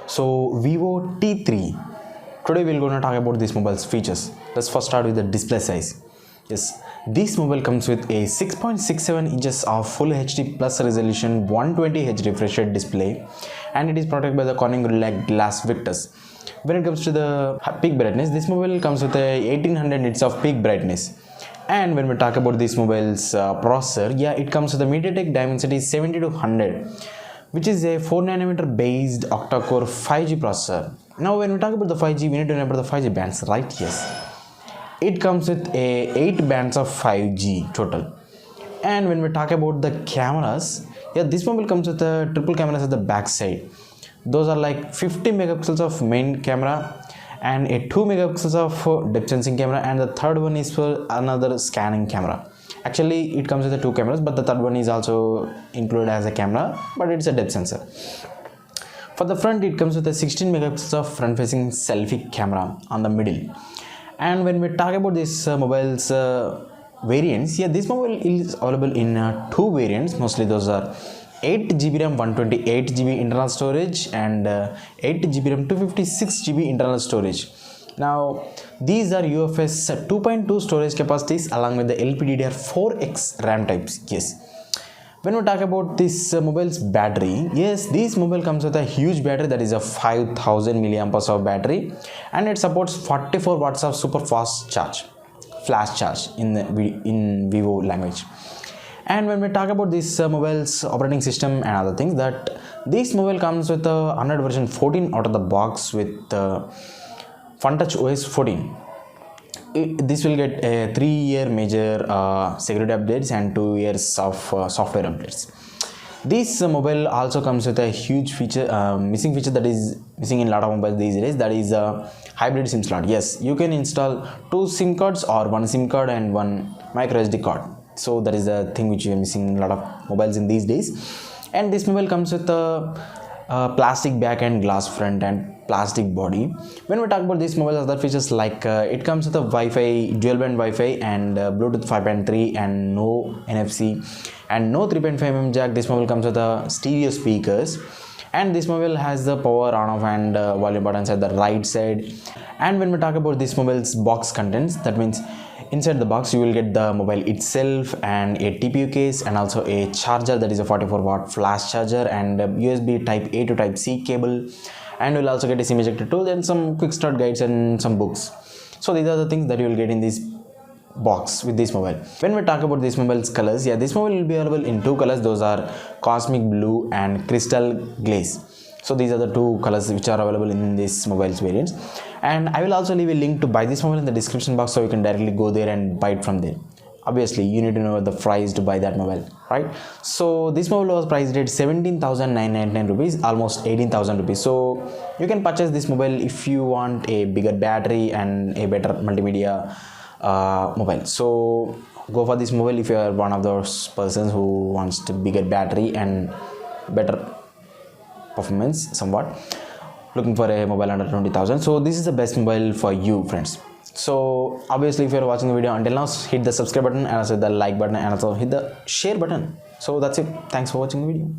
So Vivo T3. Today we're going to talk about this mobile's features. Let's first start with the display size. Yes, this mobile comes with a 6.67 inches of Full HD plus resolution 120Hz refresh rate display, and it is protected by the Corning Gorilla Glass Victus. When it comes to the peak brightness, this mobile comes with a 1800 nits of peak brightness. And when we talk about this mobile's processor, yeah, it comes with a MediaTek Dimensity 7200, which is a 4nm based octa-core 5G processor. Now when we talk about the 5G, we need to know about the 5G bands, right? Yes, it comes with a 8 bands of 5G total. And when we talk about the cameras, yeah, this mobile comes with a triple cameras at the back side. Those are like 50 megapixels of main camera and a 2 megapixels of depth sensing camera, and the third one is for another scanning camera. Actually it comes with the two cameras, but the third one is also included as a camera, but it's a depth sensor. For the front, it comes with a 16 megapixels of front facing selfie camera on the middle. And when we talk about this mobile's variants, yeah, this mobile is available in two variants. Mostly those are 8GB RAM 128GB internal storage and 8GB RAM 256GB internal storage. Now these are UFS 2.2 storage capacities along with the LPDDR4X RAM types. Yes. When we talk about this mobile's battery, yes, this mobile comes with a huge battery, that is a 5000 milliamperes of battery, and it supports 44 watts of super fast charge, flash charge in Vivo language. And when we talk about this mobile's operating system and other things, that this mobile comes with a Android version 14 out of the box with FunTouch OS 14. This will get a 3-year major security updates and 2 years of software updates. This mobile also comes with a huge feature, missing feature that is missing in a lot of mobiles these days, that is a hybrid SIM slot. Yes, you can install 2 SIM cards or 1 SIM card and 1 micro SD card. So that is the thing which you are missing in a lot of mobiles in these days. And this mobile comes with a plastic back and glass front and plastic body. When we talk about this mobile, other features like it comes with a Wi-Fi, dual band Wi-Fi and Bluetooth 5.3 and no NFC and no 3.5mm jack. This mobile comes with a stereo speakers, and this mobile has the power on off and volume buttons at the right side. And when we talk about this mobile's box contents, that means inside the box you will get the mobile itself and a TPU case and also a charger, that is a 44 watt flash charger, and a USB type A to type C cable, and you will also get a SIM ejector tool and some quick start guides and some books. So these are the things that you will get in this box with this mobile. When we talk about this mobile's colors, yeah, this mobile will be available in two colors. Those are cosmic blue and crystal glaze. So these are the two colors which are available in this mobile's variants, and I will also leave a link to buy this mobile in the description box, so you can directly go there and buy it from there. Obviously you need to know the price to buy that mobile, right? So this mobile was priced at 17,999 rupees, almost 18,000 rupees. So you can purchase this mobile if you want a bigger battery and a better multimedia mobile. So go for this mobile if you are one of those persons who wants a bigger battery and better performance, somewhat looking for a mobile under 20,000. So this is the best mobile for you, friends. So obviously if you are watching the video until now, hit the subscribe button and also the like button and also hit the share button. So that's it. Thanks for watching the video.